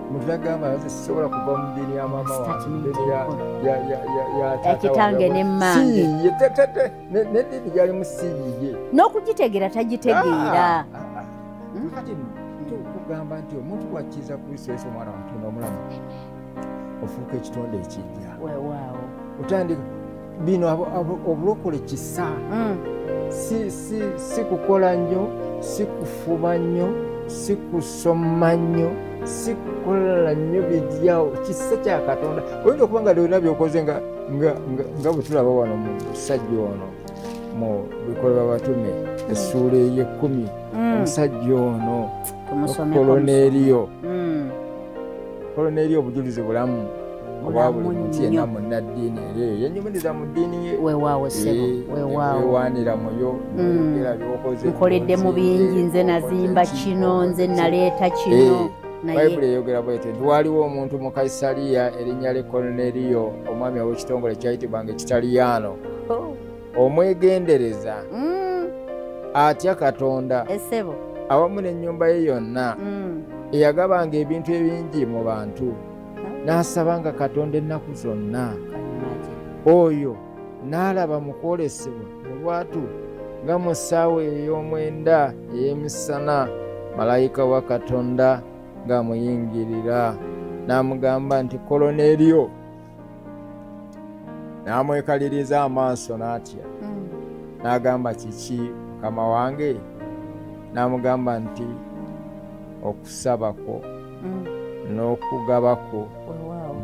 Omuntu n'agamba sisobola kuva mu ddiini ya maama wange, ekitange ne mmange, n'eddiini gyali mu siiyiye, n'okugitegeera tagitegeera. Kati tugamba nti omuntu bw'akkiriza Kristo Yesu omwana wa Katonda omulamu, ofuuka ekitonde ekijja. otandika bino obulokole kisa si kukola nnyo, si kufuba nnyo, si kusoma nnyo, si kukola nnyo bijjawo, kisa kya Katonda. Oyinza okuba nga byonna byokoze nga bwe tulaba wano mu musajja ono mu Bikolwa by'Abatume essuula ey'ekkumi, omusajja ono Koloneriyo obujulizi bulamu obwa buli muntu yenna munnaddiini era eyo yenyumiriza mu ddiini ye weewaanira muyo era byokoze nkoledde mu bingi, nze nazimba kino, nze naleeta kino. Bayibuli eyogera bwetyo nti waaliwo omuntu mu Kaisaliya erinnya lye Koloneriyo, omwami ow'ekitongole kyayitibwanga Ekitaliyano, omwegendereza, atya Katonda awamu n'ennyumba ye yonna, eyagabanga ebintu ebingi mu bantu, n'asabanga Katonda ennaku zonna. Oyo n'alaba mu kwolesebwa mu lwatu nga mu ssaawa ey'omwenda ey'emisana, malayika wa Katonda ng'amuyingirira n'amugamba nti Koloneriyo, n'amwekaliriza amaaso n'atya, n'agamba kiki mukama wange? N'amugamba nti okusaba kwo n'okugaba kwo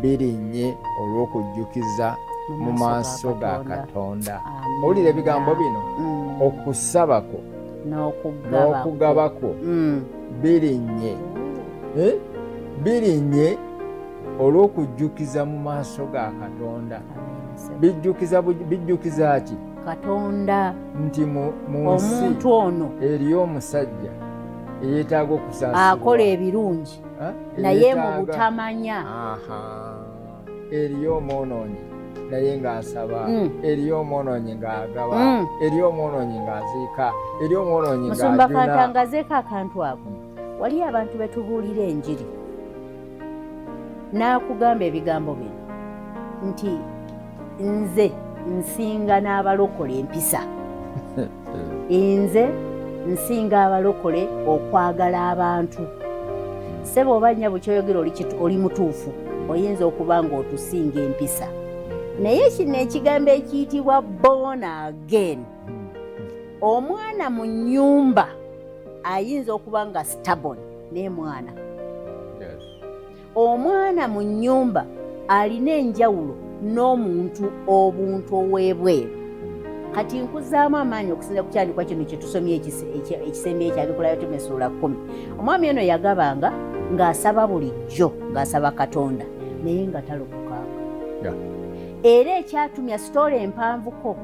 birinnye olw'okujjukiza mu maaso ga Katonda. Owulira ebigambo bino, okusaba kwo n'okugaba kwo birinnye olw'okujjukiza mu maaso ga Katonda. Bijjukiza ki? Katonda nti mu nsi omuntu ono eriyo omusajja eyeetaaga okusaasirwa, akola ebirungi naye mu butamanya. Eriyo omwonoonyi naye ng'asaba, eriyo omwonoonyi ng'agaba, eriyo omwonoonyi ng'aziika, eriyo omwonoonyi ng'ajuna. Musumba kantangazeeko akantu ako. Wali abantu betubuulira enjiri n'akugamba ebigambo bino nti nze nsinga n'abalokole empisa, nze nsinga abalokole okwagala abantu. Ssebo oba nnyabo kyoyogera oli mutuufu, oyinza okuba ng'otusinga empisa, naye kino ekigambo ekiyitibwa born again, omwana mu nnyumba ayinza okuba nga stubborn naye mwana. Omwana mu nnyumba alina enjawulo n'omuntu obuntu ow'ebweru. Kati nkuzaamu amaanyi okusinza ku kyandikwa kino kye tusomye ekisembe ekya Bikolwa by'Abatume essuula 10. Omwami ono yagabanga ng'asaba bulijjo, ng'asaba Katonda naye nga talokokaanga. Era ekyatumya sitoola empanvuko,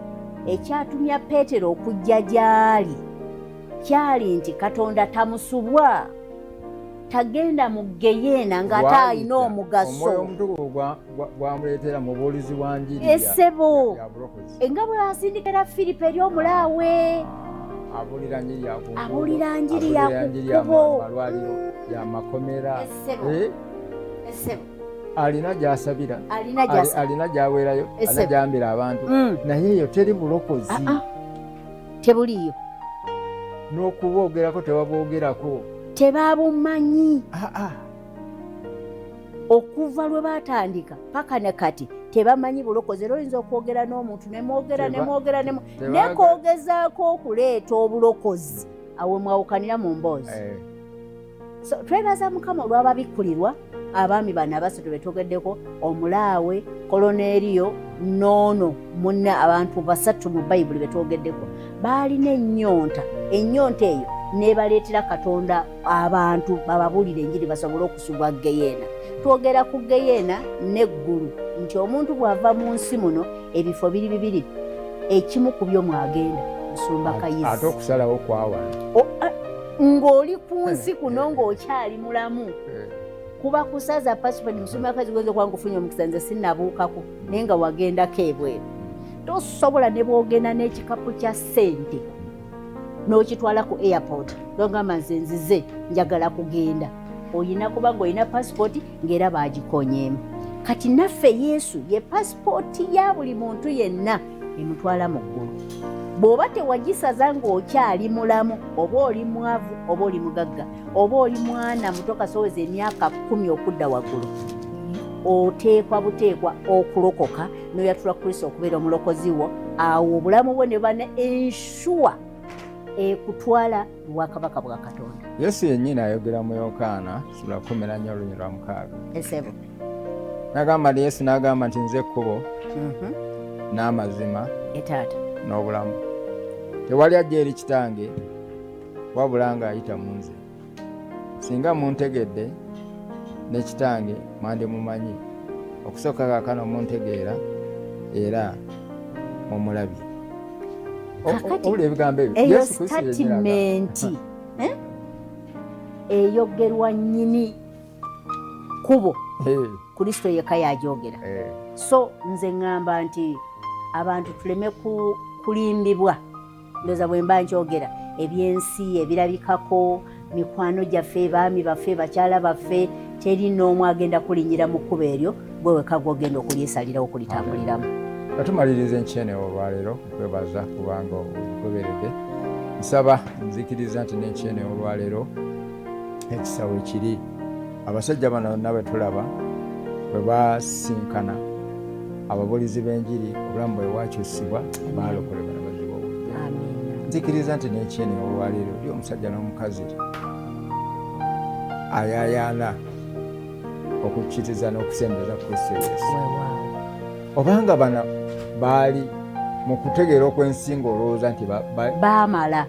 ekyatumya Peetero okujja gy'ali kyali nti Katonda tamusubwa, tagenda mu Geyeena ng'ate alina omugaso. Omwoyo omutukuvu gwamuleetera mu buulizi bwa njiri essebo nga bwe asindikira Firipo eri omulaawe, abuulira njiri ya kkubo, malwaliro y'amakomera, essebo alina gy'asabira, alina gy'aweerayo, alina gy'ambira abantu, naye eyo teri bulokozi. Tebuliyo. N'okuboogerako tebaboogerako, tebabumanyi. Okuva lwe batandika paka ne kati tebamanyi bulokozi. Era oyinza okwogera n'omuntu nemwogera nekwogezaako okuleeta obulokozi awe mwawukanira mu mboozi. So twebaza Mukama olw'ababikkulirwa abaami bano abasatu betwogeddeko, omulaawe, Koloneriyo, n'ono munne, abantu basatu mu Bayibuli betwogeddeko baalina ennyonta. Ennyonta eyo nebaleetera Katonda abantu bababuulire enjiri basobole okusubwa Geyeena. Twogera ku Geyeena n'eggulu nti omuntu bw'ava mu nsi muno ebifo biri bibiri, ekimu ku byo mwagenda Musumba Kayizi. Ate okusalawo kwawana ng'oli ku nsi kuno ng'okyali mulamu, kuba kusaza pasipoti. Musumba Kayizi gwenza okuba ngufunye omukisa, nze sinnabuukako naye nga wagendako ebweru. Tosobola ne bwogenda n'ekikapu kya ssente n'okitwala ku airport ngamba nze nzize njagala kugenda, oyina kuba ng'olina pasipoti ng'era baagikonyeemu. Kati naffe Yesu ye pasipoti ya buli muntu yenna emutwala mu ggulu. Bw'oba tewagisaza ng'okyali mulamu, oba oli mwavu, oba oli mugagga, oba oli mwana muto kasoweza emyaka 10 okudda waggulu, oteekwa buteekwa okulokoka n'oyatula Kristo okubeera omulokozi wo, awo obulamu bwo ne bana enshuwa ekutwala bwakabaka bwa Katonda. Yesu yennyini ayogera mu Yokaana sura 14:6. Esebo N'agamba nti Yesu n'agamba nti nze ekkubo n'amazima etaata n'obulamu. Tewali ajja eri Kitange wabula ng'ayita mu nze. Singa muntegedde ne Kitange mwandimumanyi, okusooka kaakano muntegeera era mumulabye. Owulira ebigambo ebyo eyo statimenti eyogerwa nnyini kubo Kristo yekka yajogera. So nze ŋŋamba nti abantu tuleme kulimbibwa. Ndoza bwe mba nkyogera ebyensi ebirabikako, mikwano gyaffe, baami baffe, bakyala baffe, teri n'omu agenda kulinyira mu kkubo eryo gwe wekka gw'ogenda okulyesalirawo okulitambuliramu. Katumaliriza enkyene olwaleero okwebaza kubanga ogoberedde. Nsaba nzikiriza nti n'enkyene olwaleero ekisawo ekiri abasajja bano nawe tulaba bwe basinkana ababulizi b'enjiri obulamu bwe bwakyusibwa baalokolebwa ne baziba obujja. Nzikiriza nti n'enkyene olwaleero oli omusajja n'omukazi ayayaana okukkiriza n'okusembeza Kristo Yesu. Obanga bano baali mu kutegeera okwensinga olowooza nti baamala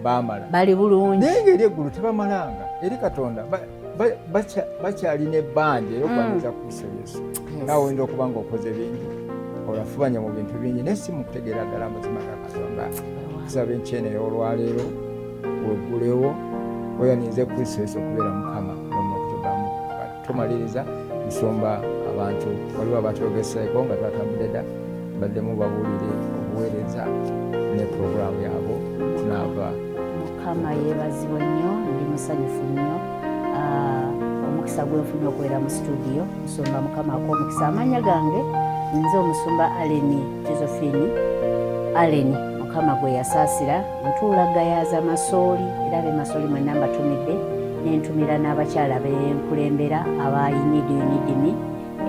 bali bulungi, naye ng'eri eggulu tebamalanga. Eri Katonda bakyalina ebbanja ey'okwaniriza Kristo Yesu. Naawe oyinza okuba ng'okoze bingi, olafubanya mu bintu bingi, naye si mu kutegeera ddala amazima ga Katonda. Tusaba enkyene olwaleero weggulewo oyanize Kristo Yesu okubeera Mukama n'omulokozi bwamu. Tumaliriza nsomba abantu waliwo abatwogeseeko nga twatambudde dda baddemu babuulire obuweereza ne puroguramu yaabo tunaava. Mukama yeebazibwa nnyo, ndi musanyufu nnyo omukisa gwenfunye okubeera mu studio. Nsomba Mukama ak'omukisa. Amanya gange nze omusumba Aleni Josephine Aleni. Mukama gwe yasaasira ntuula gayaza masooli era be masooli mwenna mbatumidde, nentumira n'abakyala benkulembera abayinidiyinidimi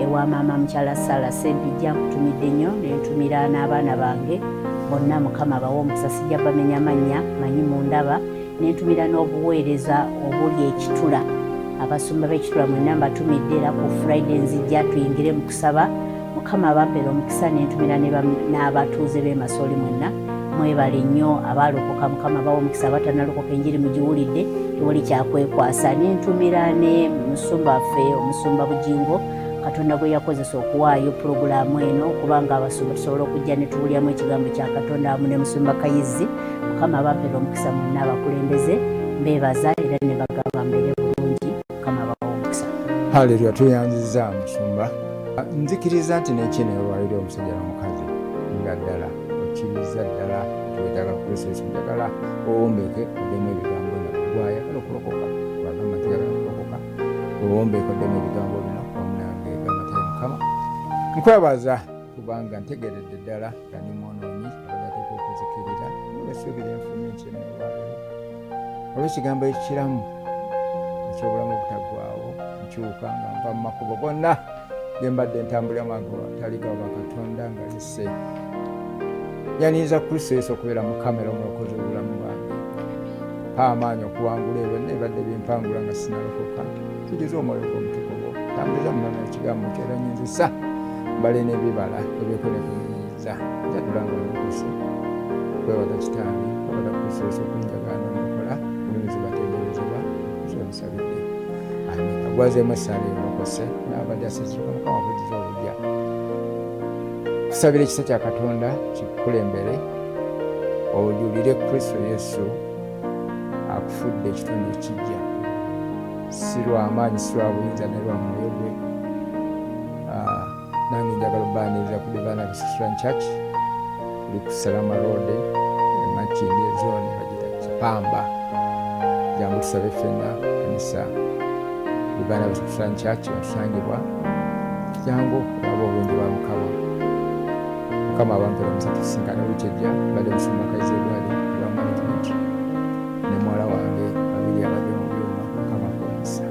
ewa maama mukyala Sala Sempijja nkutumidde nnyo, nentumira n'abaana bange bonna. Mukama bawa omukisa, sijja bamenya mannya, manyi mundaba. Nentumira n'obuweereza obuli ekitula, abasumba b'ekitula mwenna mbatumidde era ku Friday nzijja tuyingire mu kusaba. Mukama abampeera omukisa. Nentumira n'abatuuze b'e Masooli mwenna mwebale nnyo, abaalokoka Mukama bawa omukisa, abatanalokoka enjiri mugiwulidde tewali kyakwekwasa. Nentumira ne musumba waffe omusumba Bugingo, Katonda gwe yakozesa okuwaayo purogulaamu eno kubanga abasumba tusobole okujja ne tuwulyamu ekigambo kya Katonda wamu ne musumba Kayizi. Mukama abampeera omukisa mwenna abakulembeze, mbeebaza era ne bagamba mbeere bulungi. Mukama bawa omukisa. Haleluya. Tuyanziza musumba. Nzikiriza nti n'enkyene olwaleero omusajja n'omukazi nga ddala okkiriza ddala twetaaga Kristo Yesu, njagala owombeeke oddemu ebigambo bino. Gwayagala okulokoka gwagamba nti yagala okulokoka, owombeeke oddemu ebigambo bino wamu nange gamatayi. Mukama nkwebaza kubanga ntegeredde ddala nga ndi mwonoonyi abadateeka okuzikirira olw'essuubira enfunye enkyene olwaleero, olw'ekigambo ekikiramu eky'obulamu obutaggwaawo nkyuka nga nva mu makubo gonna ge mbadde ntambuliramu ago tali gaba Katonda nga lisse yaniriza Kristo Yesu okubeera Mukama era omulokozi w'obulamu bwange. Mpa amaanyi okuwangula ebyo nebadde bimpangula nga sinalokoka. Kijuza omwoyo gw'omutukuvu, tambuliza munono ekigambo kyo era nyinzisa mbale n'ebibala ebyeko ne kunyinyiza njatula nga olukuse kwebaza Kitange babaza Kristo Yesu okunjagala n'omukola bulunzi batenderezebwa kyebisabidde. Amina. Gwazeemu essaala eyolokose n'abadde asizibwa Mukama kujuza obujja. Kusabira ekisa kya Katonda kikukulembere ojulire Kristo Yesu akufudde ekitonde ekijja, si lw'amaanyi si lwa buyinza ne lwa mwoyo gwe. Nange njagala obbaaniriza ku Divine Lutheran Church, tuli ku Salama Road Makindi ezone bagita Kipamba. Jangu tusabe ffenna kanisa Divine Lutheran Church otusangibwa. Jangu olaba obwengi bwa Mukama. Mukama abampeera omukisa tusinkane olukyejja badde musumba Kayizi Edward lwa management ne muwala wange babiri abadde mu byuma. Mukama omukisa.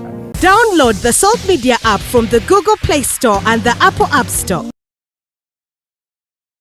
Amen. Download the Salt Media app from the Google Play Store and the Apple App Store.